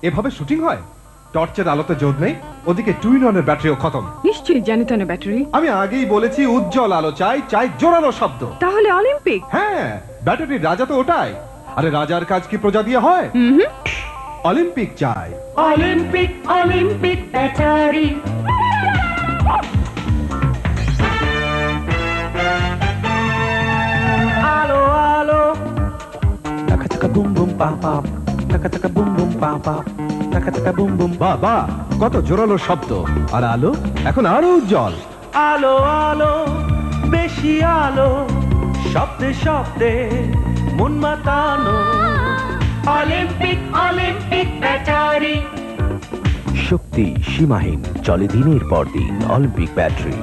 এভাবে শুটিং হয়? টর্চের আলোতে জোর নেই, ওদিকে টুইন অনের ব্যাটারিও খতম। নিশ্চয়ই জানি তো না ব্যাটারি। আমি আগেই বলেছি উজ্জ্বল আলো চাই, চাই জোরালো শব্দ। তাহলে অলিম্পিক। হ্যাঁ, ব্যাটারির রাজা তো ওটাই। আরে রাজার কাজ কি প্রজা দিয়ে হয়? অলিম্পিক চাই। Olympic Olympic battery. আলো আলো Taka taka boom boom pam pam. Taka taka boom boom pam pam. Taka taka boom boom. বাবা, কত জোরালো শব্দ। আর আলো এখন আরো উজ্জ্বল। আলো আলো বেশি আলো শব্দে শব্দে মন মাতানো। Olympic Olympic battery. শক্তি সীমাহীন, চলে দিনের পর দিন অলিম্পিক ব্যাটারি।